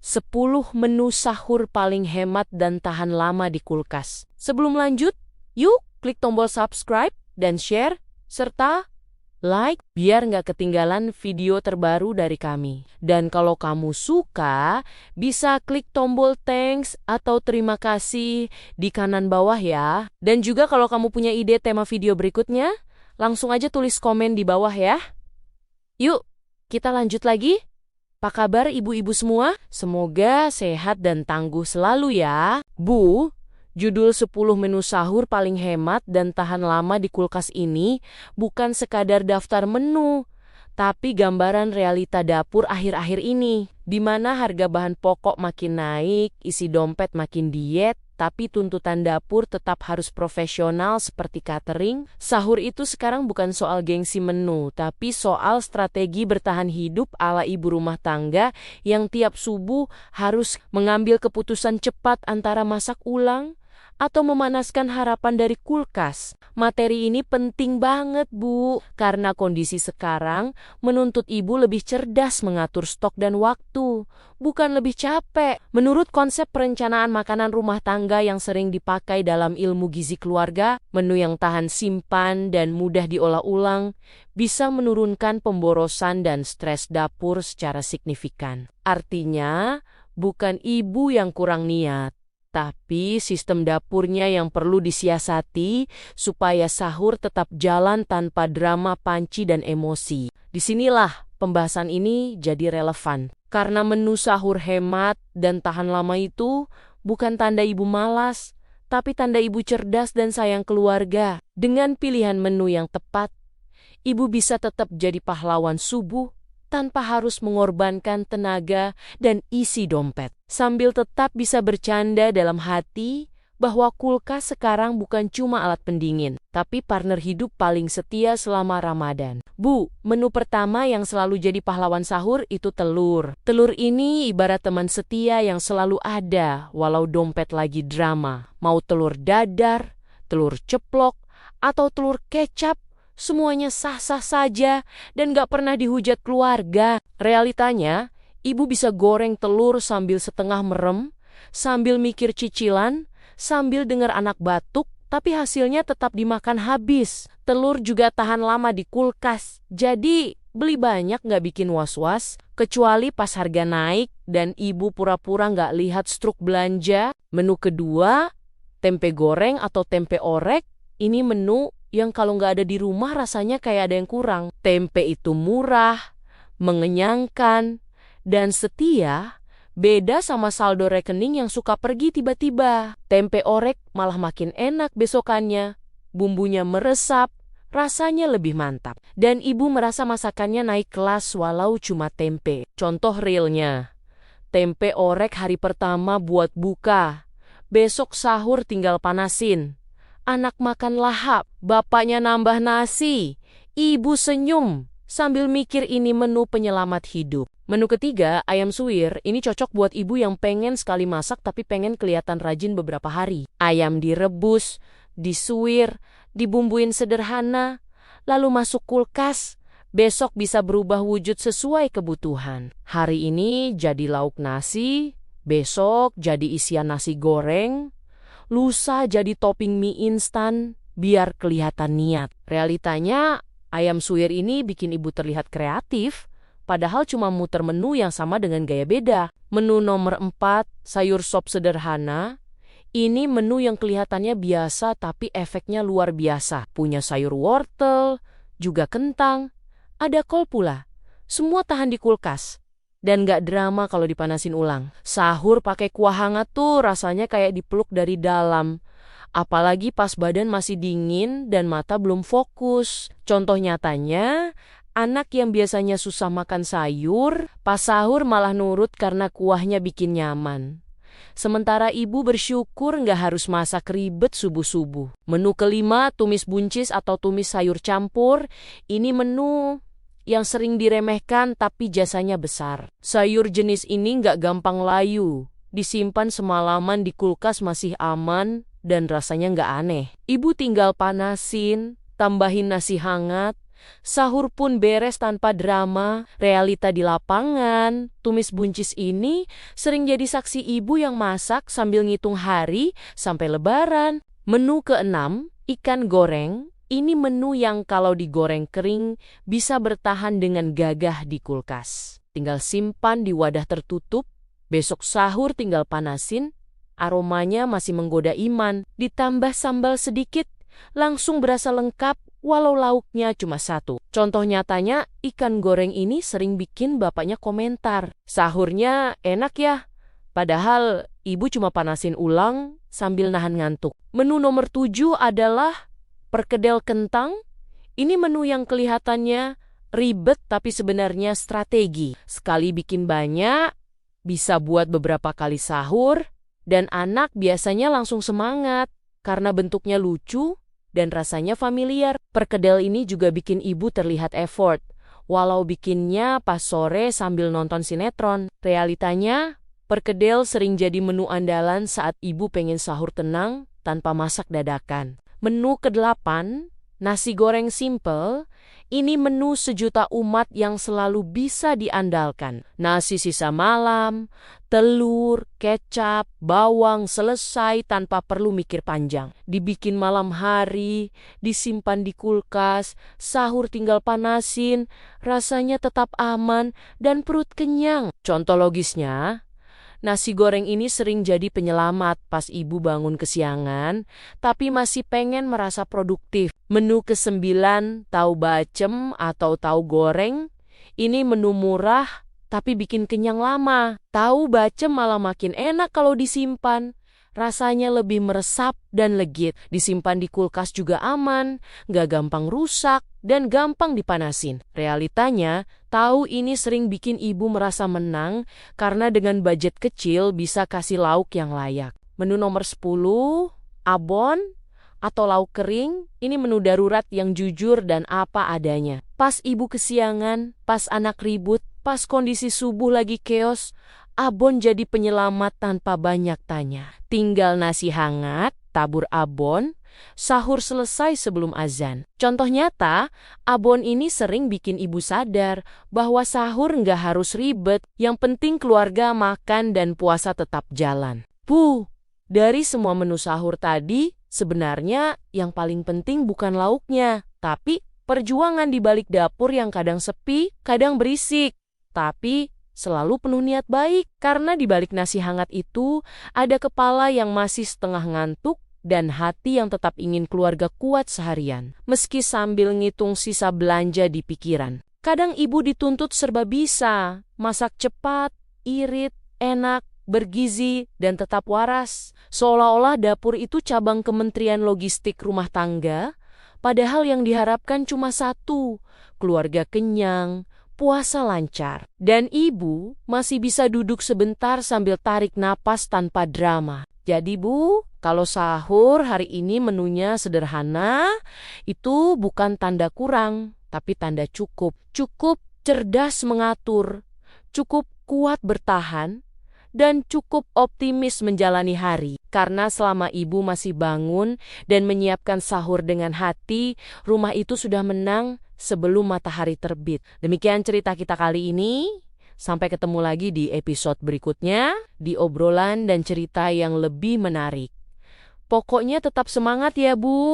10 menu sahur paling hemat dan tahan lama di kulkas. Sebelum lanjut, yuk klik tombol subscribe dan share, serta like biar nggak ketinggalan video terbaru dari kami. Dan kalau kamu suka, bisa klik tombol thanks atau terima kasih di kanan bawah ya. Dan juga kalau kamu punya ide tema video berikutnya, langsung aja tulis komen di bawah ya. Yuk, kita lanjut lagi. Apa kabar ibu-ibu semua? Semoga sehat dan tangguh selalu ya. Bu, judul 10 menu sahur paling hemat dan tahan lama di kulkas ini bukan sekadar daftar menu, tapi gambaran realita dapur akhir-akhir ini, di mana harga bahan pokok makin naik, isi dompet makin diet, tapi tuntutan dapur tetap harus profesional seperti catering. Sahur itu sekarang bukan soal gengsi menu, tapi soal strategi bertahan hidup ala ibu rumah tangga yang tiap subuh harus mengambil keputusan cepat antara masak ulang atau memanaskan harapan dari kulkas. Materi ini penting banget, Bu, karena kondisi sekarang menuntut ibu lebih cerdas mengatur stok dan waktu, bukan lebih capek. Menurut konsep perencanaan makanan rumah tangga yang sering dipakai dalam ilmu gizi keluarga, menu yang tahan simpan dan mudah diolah ulang bisa menurunkan pemborosan dan stres dapur secara signifikan. Artinya, bukan ibu yang kurang niat, tapi sistem dapurnya yang perlu disiasati supaya sahur tetap jalan tanpa drama panci dan emosi. Disinilah pembahasan ini jadi relevan. Karena menu sahur hemat dan tahan lama itu bukan tanda ibu malas, tapi tanda ibu cerdas dan sayang keluarga. Dengan pilihan menu yang tepat, ibu bisa tetap jadi pahlawan subuh tanpa harus mengorbankan tenaga dan isi dompet. Sambil tetap bisa bercanda dalam hati bahwa kulkas sekarang bukan cuma alat pendingin, tapi partner hidup paling setia selama Ramadan. Bu, menu pertama yang selalu jadi pahlawan sahur itu telur. Telur ini ibarat teman setia yang selalu ada walau dompet lagi drama. Mau telur dadar, telur ceplok, atau telur kecap, semuanya sah-sah saja dan gak pernah dihujat keluarga. Realitanya, ibu bisa goreng telur sambil setengah merem, sambil mikir cicilan, sambil dengar anak batuk, tapi hasilnya tetap dimakan habis. Telur juga tahan lama di kulkas, jadi beli banyak gak bikin was-was, kecuali pas harga naik dan ibu pura-pura gak lihat struk belanja. Menu kedua, tempe goreng atau tempe orek. Ini menu yang kalau nggak ada di rumah rasanya kayak ada yang kurang. Tempe itu murah, mengenyangkan, dan setia, beda sama saldo rekening yang suka pergi tiba-tiba. Tempe orek malah makin enak besokannya, bumbunya meresap, rasanya lebih mantap. Dan ibu merasa masakannya naik kelas walau cuma tempe. Contoh realnya, tempe orek hari pertama buat buka, besok sahur tinggal panasin. Anak makan lahap, bapaknya nambah nasi, ibu senyum sambil mikir ini menu penyelamat hidup. Menu ketiga, ayam suwir, ini cocok buat ibu yang pengen sekali masak tapi pengen kelihatan rajin beberapa hari. Ayam direbus, disuwir, dibumbuin sederhana, lalu masuk kulkas, besok bisa berubah wujud sesuai kebutuhan. Hari ini jadi lauk nasi, besok jadi isian nasi goreng, lusa jadi topping mie instan biar kelihatan niat. Realitanya, ayam suwir ini bikin ibu terlihat kreatif, padahal cuma muter menu yang sama dengan gaya beda. Menu nomor 4, sayur sop sederhana. Ini menu yang kelihatannya biasa tapi efeknya luar biasa. Punya sayur wortel, juga kentang, ada kol pula. Semua tahan di kulkas. Dan gak drama kalau dipanasin ulang. Sahur pakai kuah hangat tuh rasanya kayak dipeluk dari dalam. Apalagi pas badan masih dingin dan mata belum fokus. Contoh nyatanya, anak yang biasanya susah makan sayur, pas sahur malah nurut karena kuahnya bikin nyaman. Sementara ibu bersyukur gak harus masak ribet subuh-subuh. Menu kelima, tumis buncis atau tumis sayur campur. Ini menu yang sering diremehkan tapi jasanya besar. Sayur jenis ini nggak gampang layu, disimpan semalaman di kulkas masih aman dan rasanya nggak aneh. Ibu tinggal panasin, tambahin nasi hangat, Sahur pun beres tanpa drama. Realita di lapangan, tumis buncis ini sering jadi saksi ibu yang masak sambil ngitung hari sampai lebaran. Menu keenam, ikan goreng. Ini menu yang kalau digoreng kering bisa bertahan dengan gagah di kulkas. Tinggal simpan di wadah tertutup, besok sahur tinggal panasin, aromanya masih menggoda iman. Ditambah sambal sedikit, langsung berasa lengkap walau lauknya cuma satu. Contoh nyatanya, ikan goreng ini sering bikin bapaknya komentar, "Sahurnya enak ya." Padahal ibu cuma panasin ulang sambil nahan ngantuk. Menu nomor 7 adalah perkedel kentang. Ini menu yang kelihatannya ribet tapi sebenarnya strategi. Sekali bikin banyak, bisa buat beberapa kali sahur, dan anak biasanya langsung semangat karena bentuknya lucu dan rasanya familiar. Perkedel ini juga bikin ibu terlihat effort, walau bikinnya pas sore sambil nonton sinetron. Realitanya, perkedel sering jadi menu andalan saat ibu pengen sahur tenang tanpa masak dadakan. Menu ke-8, nasi goreng simple. Ini menu sejuta umat yang selalu bisa diandalkan. Nasi sisa malam, telur, kecap, bawang selesai tanpa perlu mikir panjang. Dibikin malam hari, disimpan di kulkas, sahur tinggal panasin, rasanya tetap aman dan perut kenyang. Contoh logisnya, nasi goreng ini sering jadi penyelamat pas ibu bangun kesiangan, tapi masih pengen merasa produktif. Menu ke-9, tahu bacem atau tahu goreng. Ini menu murah, tapi bikin kenyang lama. Tahu bacem malah makin enak kalau disimpan. Rasanya lebih meresap dan legit. Disimpan di kulkas juga aman, gak gampang rusak, dan gampang dipanasin. Realitanya, tahu ini sering bikin ibu merasa menang karena dengan budget kecil bisa kasih lauk yang layak. Menu nomor 10, abon atau lauk kering. Ini menu darurat yang jujur dan apa adanya. Pas ibu kesiangan, pas anak ribut, pas kondisi subuh lagi keos, abon jadi penyelamat tanpa banyak tanya. Tinggal nasi hangat, tabur abon, sahur selesai sebelum azan. Contoh nyata, abon ini sering bikin ibu sadar bahwa sahur nggak harus ribet, yang penting keluarga makan dan puasa tetap jalan. Dari semua menu sahur tadi, sebenarnya yang paling penting bukan lauknya, tapi perjuangan di balik dapur yang kadang sepi, kadang berisik, tapi selalu penuh niat baik. Karena di balik nasi hangat itu ada kepala yang masih setengah ngantuk dan hati yang tetap ingin keluarga kuat seharian. Meski sambil ngitung sisa belanja di pikiran. Kadang ibu dituntut serba bisa, masak cepat, irit, enak, bergizi, dan tetap waras. Seolah-olah dapur itu cabang Kementerian Logistik Rumah Tangga, padahal yang diharapkan cuma satu, keluarga kenyang, puasa lancar, dan ibu masih bisa duduk sebentar sambil tarik napas tanpa drama. Jadi Bu, kalau sahur hari ini menunya sederhana, itu bukan tanda kurang, tapi tanda cukup. Cukup cerdas mengatur, cukup kuat bertahan, dan cukup optimis menjalani hari. Karena selama ibu masih bangun dan menyiapkan sahur dengan hati, rumah itu sudah menang sebelum matahari terbit. Demikian cerita kita kali ini. Sampai ketemu lagi di episode berikutnya, di obrolan dan cerita yang lebih menarik. Pokoknya tetap semangat ya Bu.